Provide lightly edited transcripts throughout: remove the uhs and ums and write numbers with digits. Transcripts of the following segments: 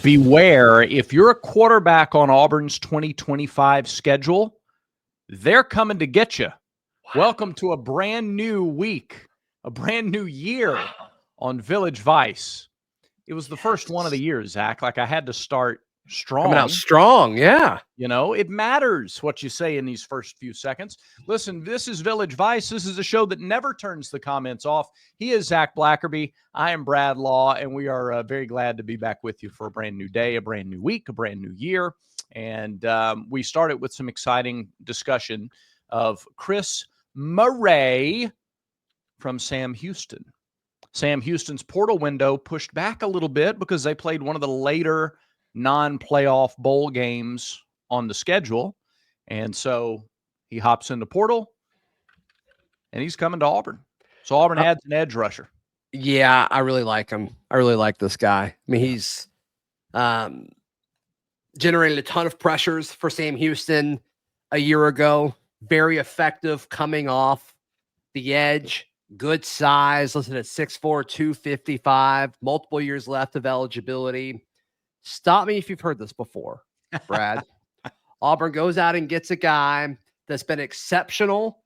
beware, if you're a quarterback on Auburn's 2025 schedule, they're coming to get you. Wow. Welcome to a brand new week, a brand new year on Village Vice. It was the first one of the year, Zach. Like, I had to start strong. Coming out strong, yeah. You know, it matters what you say in these first few seconds. Listen, this is Village Vice. This is a show that never turns the comments off. He is Zach Blackerby. I am Brad Law, and we are very glad to be back with you for a brand new day, a brand new week, a brand new year. And we started with some exciting discussion of Chris Murray from Sam Houston. Sam Houston's portal window pushed back a little bit because they played one of the later non-playoff bowl games on the schedule. And so he hops in the portal, and he's coming to Auburn. So Auburn adds an edge rusher. Yeah, I really like him. I really like this guy. I mean, he's generated a ton of pressures for Sam Houston a year ago. Very effective coming off the edge. Good size, listed at 6'4", 255, multiple years left of eligibility. Stop me if you've heard this before, Brad. Auburn goes out and gets a guy that's been exceptional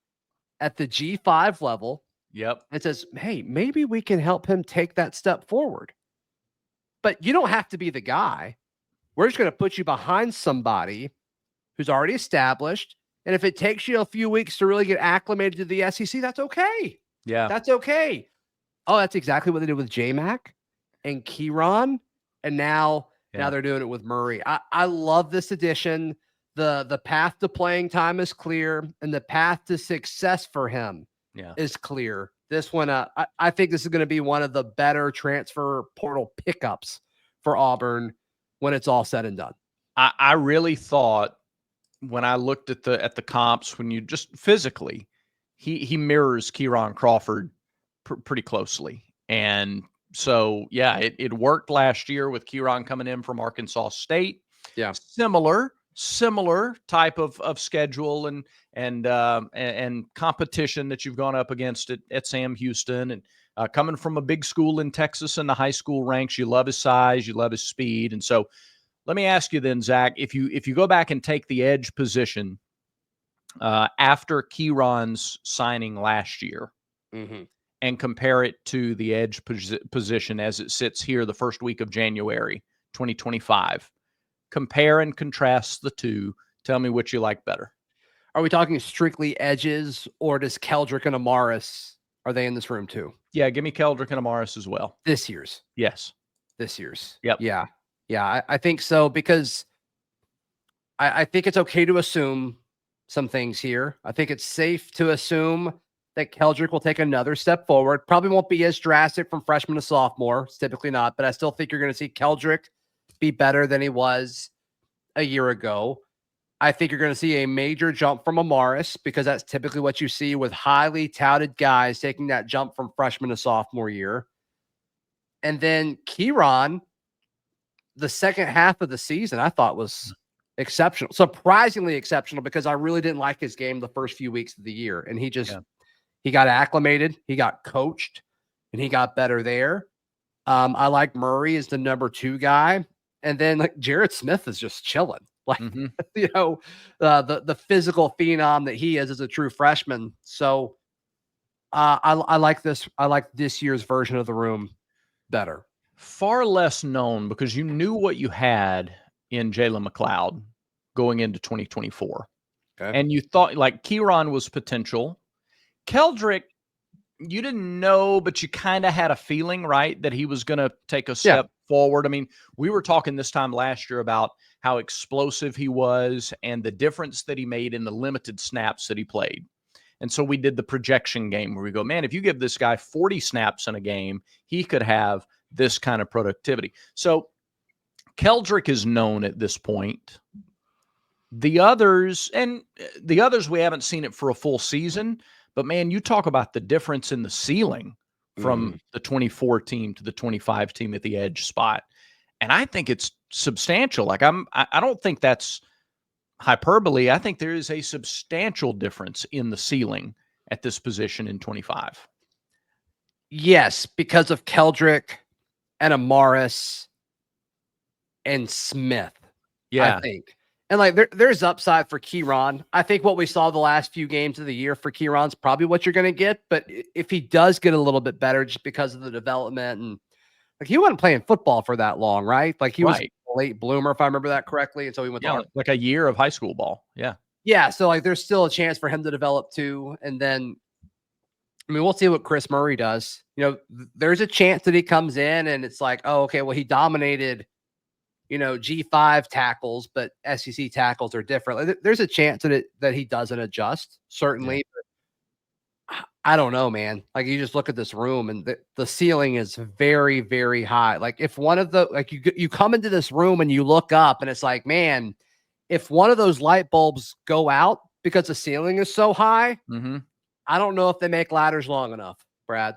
at the G5 level. Yep. And says, hey, maybe we can help him take that step forward. But you don't have to be the guy. We're just going to put you behind somebody who's already established. And if it takes you a few weeks to really get acclimated to the SEC, that's okay. Yeah. That's okay. Oh, that's exactly what they did with J-Mac and Kieran. And now they're doing it with Murray. I love this addition. The path to playing time is clear, and the path to success for him is clear. This one, I think this is going to be one of the better transfer portal pickups for Auburn when it's all said and done. I really thought when I looked at the comps, when you just physically, he mirrors Kieran Crawford pretty closely. And so, yeah, it worked last year with Kieran coming in from Arkansas State. Yeah. Similar type of schedule and competition that you've gone up against at Sam Houston, and coming from a big school in Texas in the high school ranks. You love his size, you love his speed. And so let me ask you then, Zach, if you go back and take the edge position after Kieran's signing last year, and compare it to the edge position as it sits here the first week of January 2025. Compare and contrast the two. Tell me what you like better. Are we talking strictly edges, or does Keldrick and Amaris, are they in this room too? Yeah, give me Keldrick and Amaris as well. This year's? Yes. This year's. Yep. Yeah. Yeah, I think so, because I think it's okay to assume some things here. I think it's safe to assume that Keldrick will take another step forward. Probably won't be as drastic from freshman to sophomore. It's typically not, but I still think you're going to see Keldrick be better than he was a year ago. I think you're going to see a major jump from Amaris, because that's typically what you see with highly touted guys taking that jump from freshman to sophomore year. And then Kieran, the second half of the season, I thought was exceptional, surprisingly exceptional, because I really didn't like his game the first few weeks of the year. And he just, he got acclimated, he got coached, and he got better there. I like Murray as the number 2 guy. And then like Jared Smith is just chilling. Like, you know, the physical phenom that he is as a true freshman. So I like this. I like this year's version of the room better. Far less known, because you knew what you had in Jalen McLeod going into 2024. Okay. And you thought like Kieran was potential. Keldrick, you didn't know, but you kind of had a feeling, right, that he was going to take a step forward. I mean, we were talking this time last year about how explosive he was and the difference that he made in the limited snaps that he played. And so we did the projection game where we go, man, if you give this guy 40 snaps in a game, he could have this kind of productivity. So Keldrick is known at this point. The others, we haven't seen it for a full season, but man, you talk about the difference in the ceiling from the 24 team to the 25 team at the edge spot. And I think it's substantial. Like I don't think that's hyperbole. I think there is a substantial difference in the ceiling at this position in 25. Yes, because of Keldrick and Amaris and Smith. Yeah. I think. And like there's upside for Kieran. I think what we saw the last few games of the year for Kieran's probably what you're going to get. But if he does get a little bit better just because of the development, and like he wasn't playing football for that long, right? Like he was a late bloomer, if I remember that correctly. And so he went to like a year of high school ball. Yeah. Yeah. So like there's still a chance for him to develop too. And then I mean, we'll see what Chris Murray does. You know, there's a chance that he comes in and it's like, oh, okay, well, he dominated, you know, G5 tackles, but SEC tackles are different. There's a chance that he doesn't adjust, certainly. But I don't know, man. Like you just look at this room and the ceiling is very, very high. Like if one of the, like you come into this room and you look up and it's like, man, if one of those light bulbs go out because the ceiling is so high, I don't know if they make ladders long enough, Brad.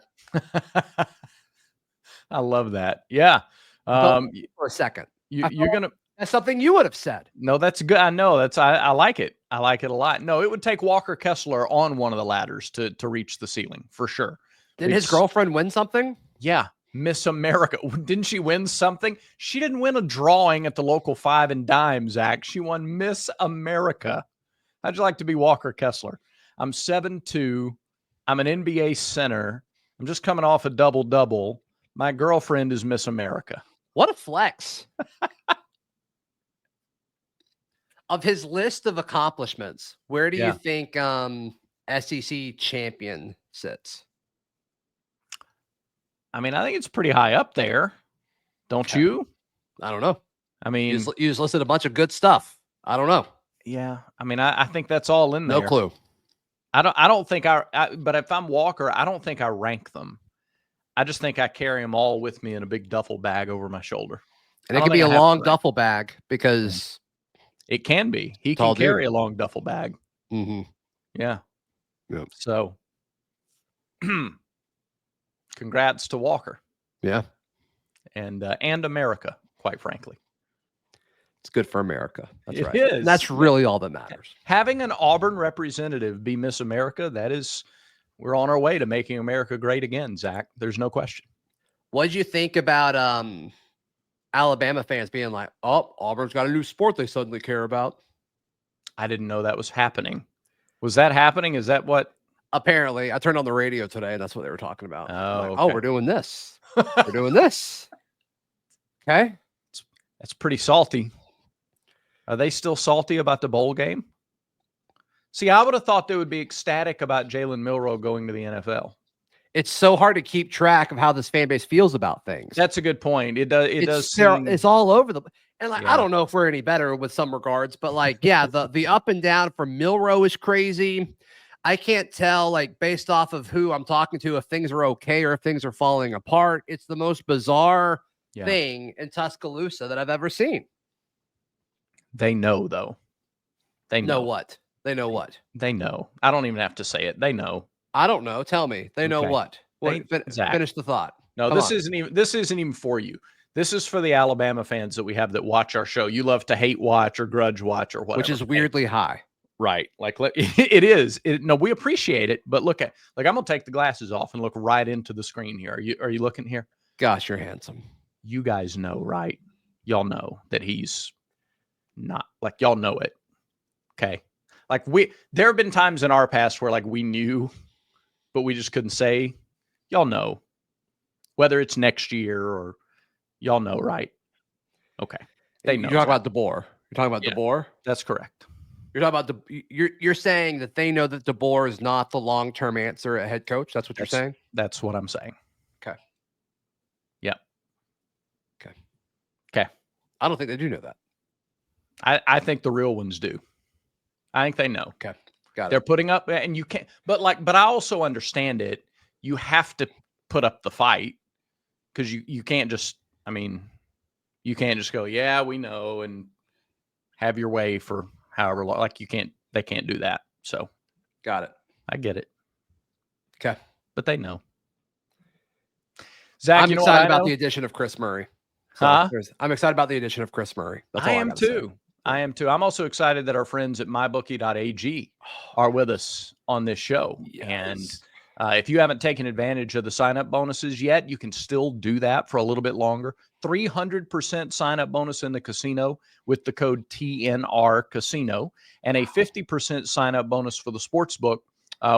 I love that. Yeah. For a second. You're going to. That's something you would have said. No, that's good. I know. I like it. I like it a lot. No, it would take Walker Kessler on one of the ladders to reach the ceiling for sure. Did his girlfriend win something? Yeah. Miss America. Didn't she win something? She didn't win a drawing at the local 5 and dime, Zach. She won Miss America. How'd you like to be Walker Kessler? I'm 7'2". I'm an NBA center. I'm just coming off a double-double. My girlfriend is Miss America. What a flex. Of his list of accomplishments, where do you think SEC champion sits? I mean, I think it's pretty high up there. Don't you? I don't know. I mean, you just listed a bunch of good stuff. I don't know. Yeah. I mean, I think that's all in there. No clue. I don't think but if I'm Walker, I don't think I rank them. I just think I carry them all with me in a big duffel bag over my shoulder. And it can be a long duffel bag because it can be. He can carry a long duffel bag. Yeah. Yep. So congrats to Walker. Yeah. And America, quite frankly. It's good for America. That's right. It is. That's really all that matters. Having an Auburn representative be Miss America, we're on our way to making America great again, Zach. There's no question. What did you think about Alabama fans being like, oh, Auburn's got a new sport they suddenly care about? I didn't know that was happening. Was that happening? Is that what? Apparently. I turned on the radio today, and that's what they were talking about. Oh, okay. We're doing this. We're doing this. Okay. That's pretty salty. Are they still salty about the bowl game? See, I would have thought they would be ecstatic about Jalen Milroe going to the NFL. It's so hard to keep track of how this fan base feels about things. That's a good point. It's all over the and like I don't know if we're any better with some regards, but like the up and down from Milroe is crazy. I can't tell like based off of who I'm talking to if things are okay or if things are falling apart. It's the most bizarre thing in Tuscaloosa that I've ever seen. They know, though. They know what? They know what? They know. I don't even have to say it. They know. I don't know. Tell me. They know what? Finish the thought. No, this isn't even for you. This is for the Alabama fans that we have that watch our show. You love to hate watch or grudge watch or whatever. Which is weirdly high. Right. Like it is. No, we appreciate it, but I'm gonna take the glasses off and look right into the screen here. Are you looking here? Gosh, you're handsome. You guys know, right? Y'all know that he's not like y'all know it. Okay. Like there have been times in our past where like we knew, but we just couldn't say. Y'all know. Whether it's next year or y'all know, right? Okay. They know. You're talking about DeBoer. You're talking about DeBoer? That's correct. You're talking about you're saying that they know that DeBoer is not the long-term answer at head coach. That's what you're saying? That's what I'm saying. Okay. Yeah. Okay. I don't think they do know that. I think the real ones do. I think they know. Okay. Got it. They're putting up, and you can't, but I also understand it. You have to put up the fight because you can't just, you can't just go, yeah, we know, and have your way for however long. Like they can't do that. So. Got it. I get it. Okay. But they know. Zach, I'm excited about the addition of Chris Murray. Huh? I'm excited about the addition of Chris Murray. That's all I am too. I am too. I'm also excited that our friends at mybookie.ag are with us on this show. Yes. If you haven't taken advantage of the sign-up bonuses yet, you can still do that for a little bit longer. 300% sign-up bonus in the casino with the code TNR Casino, and a 50% sign-up bonus for the sportsbook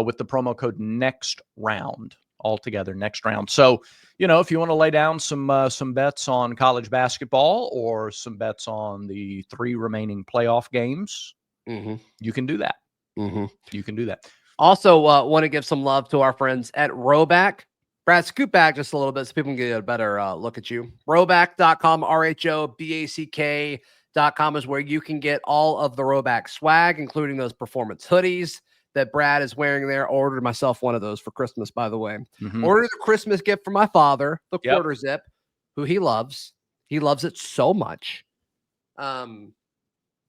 with the promo code Next Round. Altogether, Next Round. So, if you want to lay down some bets on college basketball or some bets on the 3 remaining playoff games, you can do that. You can do that. Also, want to give some love to our friends at Roback. Brad, scoot back just a little bit so people can get a better look at you. Roback.com, RHOBACK.com is where you can get all of the Roback swag, including those performance hoodies that Brad is wearing there. Ordered myself one of those for Christmas, by the way. Ordered the Christmas gift for my father, the quarter zip, who he loves. He loves it so much. But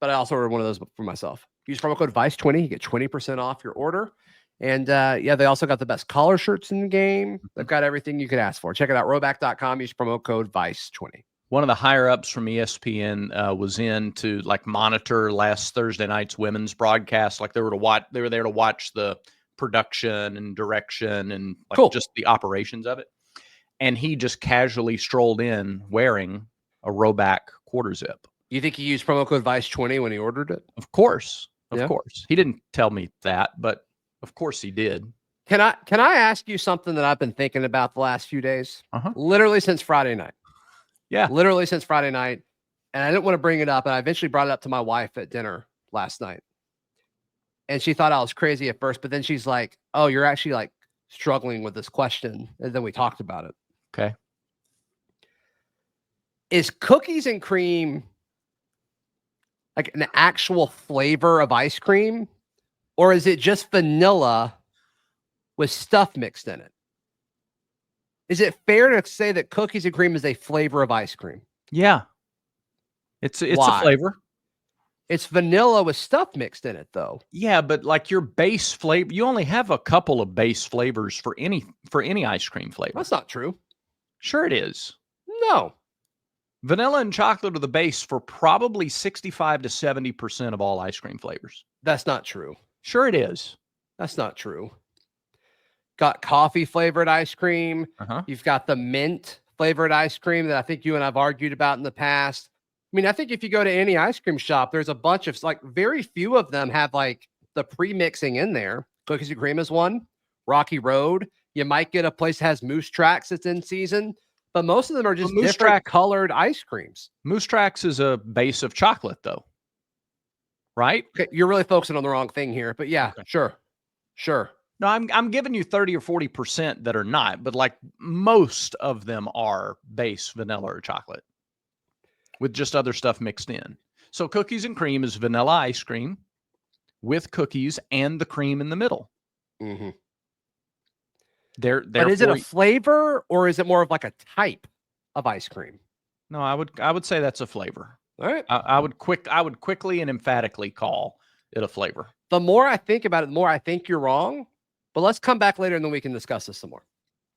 I also ordered one of those for myself. Use promo code VICE20. You get 20% off your order. And they also got the best collar shirts in the game. They've got everything you could ask for. Check it out, Roback.com. Use promo code VICE20. One of the higher ups from ESPN was in to monitor last Thursday night's women's broadcast. They were there to watch the production and direction and just the operations of it. And he just casually strolled in wearing a Roback quarter zip. You think he used promo code VICE20 when he ordered it? Of course. Of course. He didn't tell me that, but of course he did. Can I ask you something that I've been thinking about the last few days? Literally since Friday night. Yeah. Literally since Friday night. And I didn't want to bring it up. And I eventually brought it up to my wife at dinner last night. And she thought I was crazy at first, but then she's like, oh, you're actually struggling with this question. And then we talked about it. Okay. Is cookies and cream an actual flavor of ice cream, or is it just vanilla with stuff mixed in it? Is it fair to say that cookies and cream is a flavor of ice cream? Yeah. It's a flavor. It's vanilla with stuff mixed in it, though. Yeah, but your base flavor, you only have a couple of base flavors for any ice cream flavor. That's not true. Sure it is. No. Vanilla and chocolate are the base for probably 65 to 70% of all ice cream flavors. That's not true. Sure it is. That's not true. Got coffee flavored ice cream. You've got the mint flavored ice cream that I think you and I've argued about in the past. I mean, I think if you go to any ice cream shop, there's a bunch of very few of them have the pre-mixing in there. Cookies and cream is one. Rocky Road. You might get a place that has Moose Tracks that's in season. But most of them are just different colored ice creams. Moose Tracks is a base of chocolate, though. Right? Okay, you're really focusing on the wrong thing here. But yeah, okay. Sure. No, I'm giving you 30 or 40% that are not, but most of them are base vanilla or chocolate with just other stuff mixed in. So cookies and cream is vanilla ice cream with cookies and the cream in the middle. But is it a flavor or is it more of a type of ice cream? No, I would say that's a flavor. All right. I would quickly and emphatically call it a flavor. The more I think about it, the more I think you're wrong. But let's come back later and then we can discuss this some more.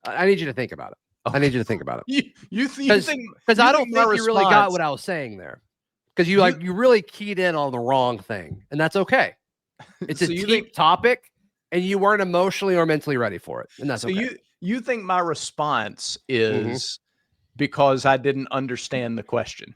I need you to think about it. Okay. I need you to think about it. You think because I don't think you really got what I was saying there. Because you really keyed in on the wrong thing, and that's okay. It's a deep topic. And you weren't emotionally or mentally ready for it. And that's okay. You think my response is because I didn't understand the question?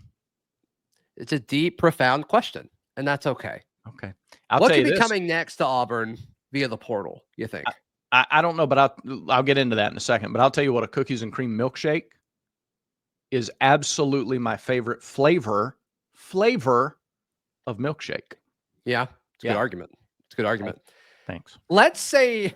It's a deep, profound question. And that's okay. Okay. What could be coming next to Auburn via the portal, you think? I don't know, but I'll get into that in a second. But I'll tell you what, a cookies and cream milkshake is absolutely my favorite flavor of milkshake. Yeah. It's a good argument. It's a good argument. Thanks. Let's say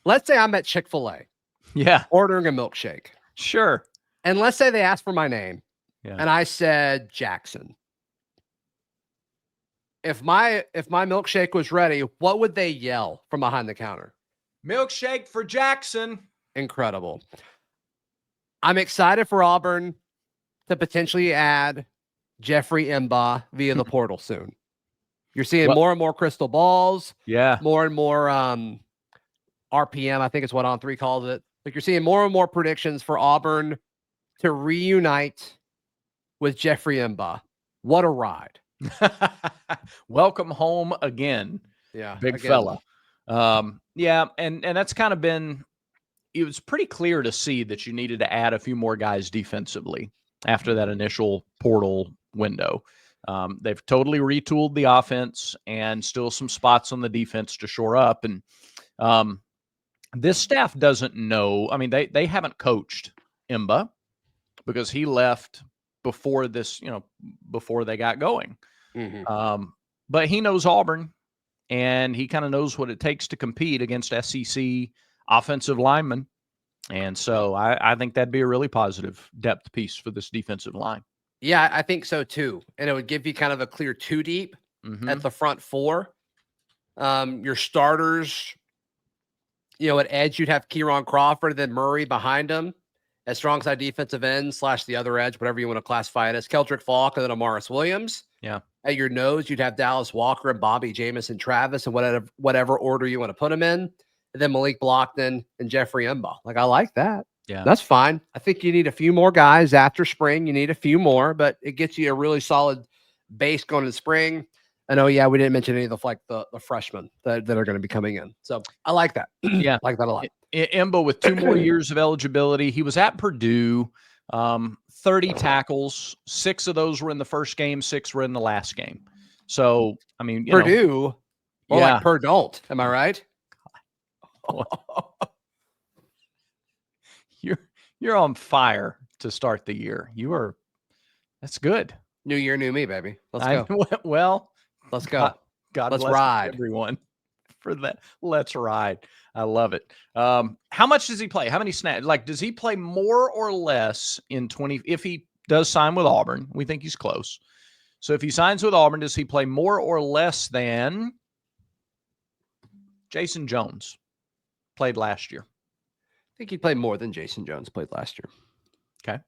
I'm at Chick-fil-A. Yeah. Ordering a milkshake. Sure. And let's say they asked for my name. Yeah. And I said Jackson. If my milkshake was ready, what would they yell from behind the counter? Milkshake for Jackson. Incredible. I'm excited for Auburn to potentially add Jeffrey Mba via the portal soon. You're seeing more and more crystal balls. Yeah. More and more RPM, I think is what On3 calls it. You're seeing more and more predictions for Auburn to reunite with Jeffrey Mba. What a ride. Welcome home again. Yeah. Big fella. Yeah, and that's kind of been. It was pretty clear to see that you needed to add a few more guys defensively after that initial portal window. They've totally retooled the offense and still some spots on the defense to shore up. And this staff doesn't know. I mean, they haven't coached Imba because he left before this, before they got going. But he knows Auburn, and he kind of knows what it takes to compete against SEC offensive linemen. And so I think that'd be a really positive depth piece for this defensive line. Yeah, I think so too. And it would give you kind of a clear two deep at the front four. Your starters, at edge, you'd have Kieran Crawford, then Murray behind him as strong side defensive end / the other edge, whatever you want to classify it as. Keldrick Falk and then Amaris Williams. Yeah. At your nose, you'd have Dallas Walker and Bobby Jamison Travis, and whatever order you want to put them in. And then Malik Blockton and Jeffrey Imba. Like, I like that. Yeah. That's fine. I think you need a few more guys after spring. You need a few more, but it gets you a really solid base going into spring. I know, we didn't mention any of the freshmen that are going to be coming in. So I like that. Yeah. I like that a lot. Imba with 2 more years of eligibility. He was at Purdue, 30 tackles. 6 of those were in the first game. 6 were in the last game. So, I mean, Purdue, like Purdue, am I right? You're on fire to start the year. That's good. New year, new me, baby. Let's go. Well, let's go. God let's bless ride, everyone, for that. Let's ride. I love it. How much does he play? How many snaps? Like, does he play more or less in 20? If he does sign with Auburn, we think he's close. So if he signs with Auburn, does he play more or less than Jason Jones played last year? I think he played more than Jason Jones played last year. Okay.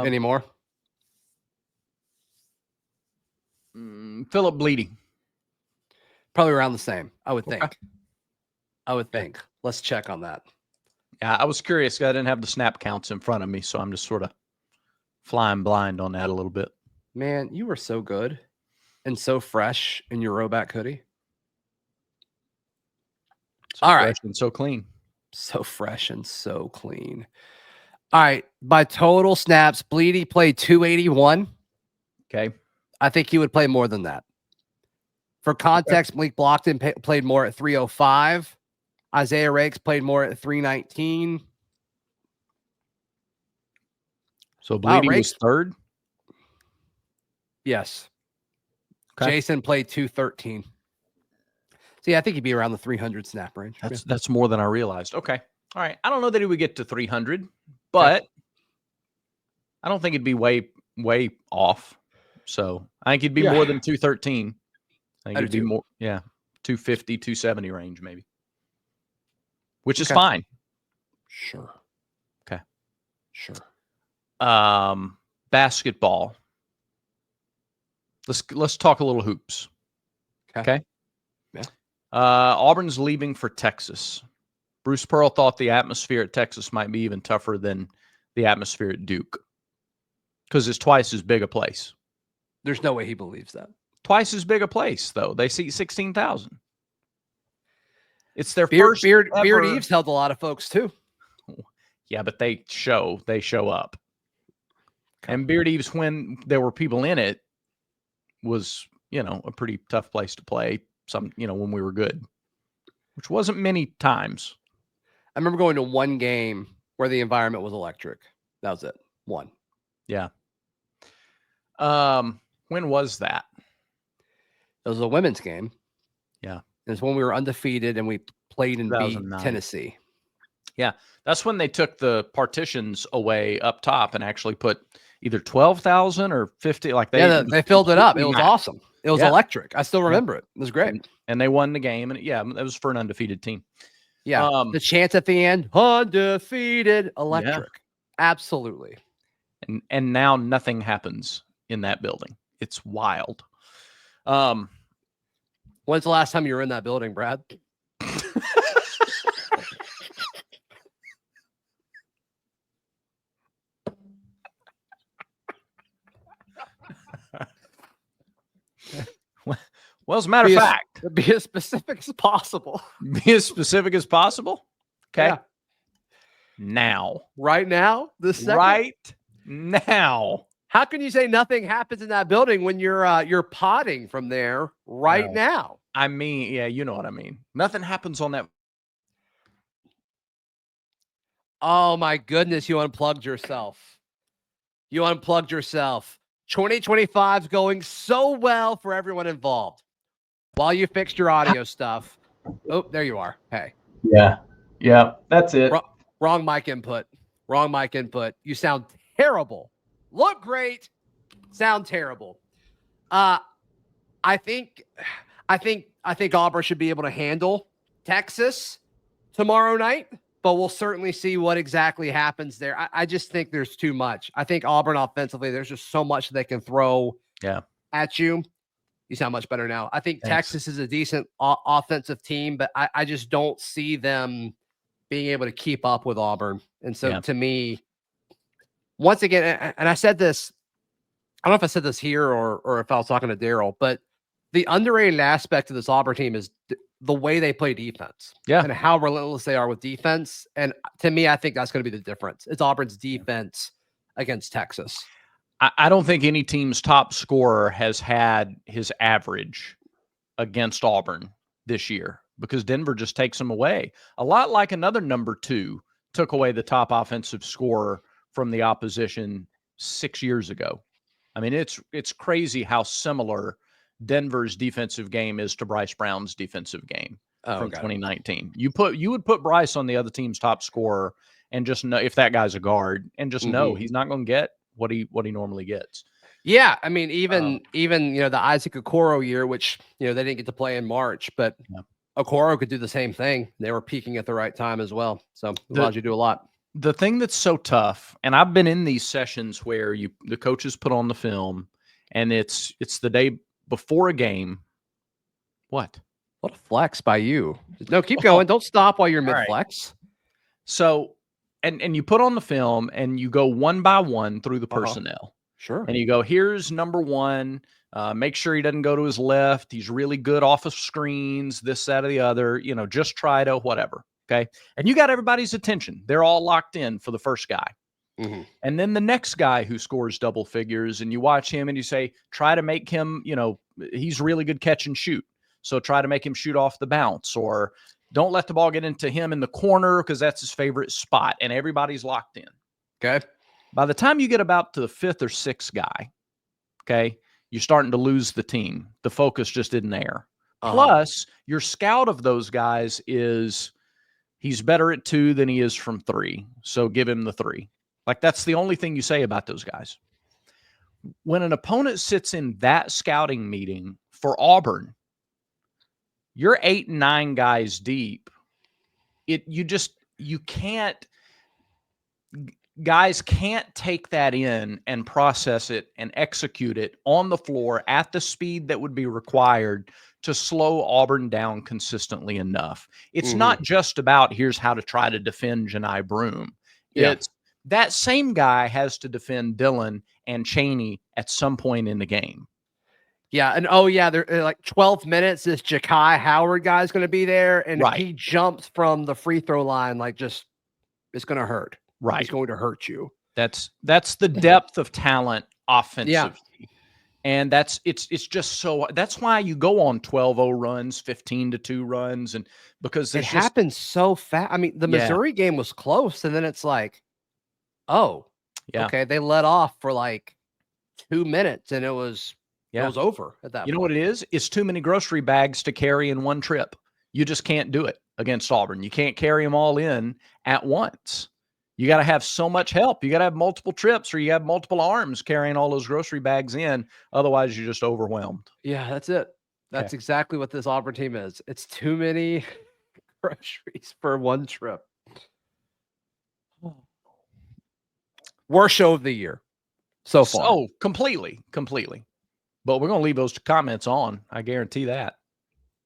Any more? Philip Bleedy. Probably around the same, I would think. I would think. Let's check on that. Yeah, I was curious because I didn't have the snap counts in front of me, so I'm just sort of flying blind on that a little bit. Man, you were so good and so fresh in your Roback hoodie. All right. And so clean. So fresh and so clean. All right. By total snaps, Bleedy played 281. Okay. I think he would play more than that. For context, Malik Blockton played more at 305. Isaiah Rakes played more at 319. So Bleedy was third? Yes. Okay. Jason played 213. See, I think he'd be around the 300 snap range. That's more than I realized. Okay. All right. I don't know that he would get to 300, but I don't think it'd be way off. So I think he'd be more than 213. I think it'd be more, 250, 270 range maybe, which is fine. Sure. Okay. Sure. Basketball. Let's talk a little hoops. Okay. Yeah. Auburn's leaving for Texas. Bruce Pearl thought the atmosphere at Texas might be even tougher than the atmosphere at Duke because it's twice as big a place. There's no way he believes that. Twice as big a place, though. They seat 16,000. It's their first. Beard ever... Eves held a lot of folks too. Yeah, but they show up. Okay. And Beard Eves, when there were people in it, was a pretty tough place to play. When we were good, which wasn't many times. I remember going to one game where the environment was electric. That was it. One. Yeah. When was that? It was a women's game. Yeah. It's when we were undefeated and we played and beat Tennessee. Yeah. That's when they took the partitions away up top and actually put either 12,000 or 50. Like they filled it up. It was awesome. It was electric. I still remember it. It was great. And they won the game. And it was for an undefeated team. Yeah. The chants at the end, undefeated, electric. Yeah. Absolutely. And now nothing happens in that building. It's wild. When's the last time you were in that building, Brad? Well, as a matter of fact, Be as specific as possible. Be as specific as possible. Okay. Yeah. Now. Right now? The second? Right now. How can you say nothing happens in that building when you're potting from there right now? I mean, yeah, you know what I mean. Nothing happens on that. Oh my goodness, you unplugged yourself. You unplugged yourself. 2025 is going so well for everyone involved. While you fixed your audio stuff. Oh, there you are. Hey. Yeah, that's it. Wrong mic input. Wrong mic input. You sound terrible. Look great. Sound terrible. I think Auburn should be able to handle Texas tomorrow night, but we'll certainly see what exactly happens there. I just think there's too much. I think Auburn offensively, there's just so much they can throw at you. You sound much better now. I think Texas is a decent offensive team, but I just don't see them being able to keep up with Auburn. And so to me, once again, and I said this, I don't know if I said this here or if I was talking to Daryl, but the underrated aspect of this Auburn team is the way they play defense and how relentless they are with defense. And to me, I think that's going to be the difference. It's Auburn's defense against Texas. I don't think any team's top scorer has had his average against Auburn this year because Denver just takes them away. A lot like another number 2 took away the top offensive scorer from the opposition 6 years ago. I mean, it's crazy how similar Denver's defensive game is to Bryce Brown's defensive game from 2019. You would put Bryce on the other team's top scorer and just know if that guy's a guard and just know he's not going to get what he normally gets. Yeah, I mean, even the Isaac Okoro year, which they didn't get to play in March, but Okoro could do the same thing. They were peaking at the right time as well, so it allows you to do a lot. The thing that's so tough, and I've been in these sessions where the coaches put on the film, and it's the day before a game. What a flex by you? No, keep going. Don't stop while you're mid flex. So. And you put on the film and you go one by one through the personnel. Sure. And you go, here's number 1. Make sure he doesn't go to his left. He's really good off of screens, this, that, or the other. Just try to whatever. Okay. And you got everybody's attention. They're all locked in for the first guy. And then the next guy who scores double figures, and you watch him and you say, try to make him, he's really good catch and shoot. So try to make him shoot off the bounce, or don't let the ball get into him in the corner because that's his favorite spot, and everybody's locked in. Okay. By the time you get about to the 5th or 6th guy, okay, you're starting to lose the team. The focus just isn't there. Plus, your scout of those guys is he's better at 2 than he is from 3, so give him the 3. Like, that's the only thing you say about those guys. When an opponent sits in that scouting meeting for Auburn, you're 8 and 9 guys deep. You can't, guys can't take that in and process it and execute it on the floor at the speed that would be required to slow Auburn down consistently enough. It's not just about here's how to try to defend Janai Broome. It's that same guy has to defend Dillon and Chaney at some point in the game. Yeah, and they're like 12 minutes. This Ja'Kai Howard guy is going to be there, and if he jumps from the free throw line, like it's going to hurt. Right, it's going to hurt you. That's the depth of talent offensively, and it's just so. That's why you go on 12-0 runs, 15-2 runs, and because it happens so fast. I mean, the Missouri game was close, and then it's like, okay, they let off for like 2 minutes, and it was. It was over at that point. You know what it is? It's too many grocery bags to carry in one trip. You just can't do it against Auburn. You can't carry them all in at once. You got to have so much help. You got to have multiple trips, or you have multiple arms carrying all those grocery bags in. Otherwise, you're just overwhelmed. Yeah, that's it. That's exactly what this Auburn team is. It's too many groceries for one trip. Worst show of the year so far. Oh, completely. But we're going to leave those comments on. I guarantee that.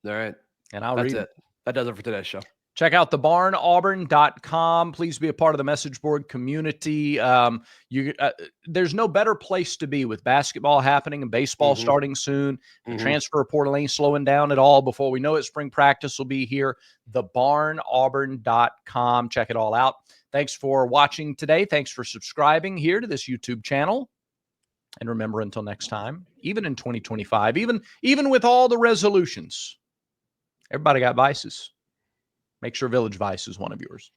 All right. And I'll read it. That does it for today's show. Check out thebarnauburn.com. Please be a part of the message board community. There's no better place to be with basketball happening and baseball starting soon. The transfer portal ain't slowing down at all. Before we know it, spring practice will be here. Thebarnauburn.com. Check it all out. Thanks for watching today. Thanks for subscribing here to this YouTube channel. And remember, until next time, even in 2025, even with all the resolutions, everybody got vices. Make sure Village Vice is one of yours.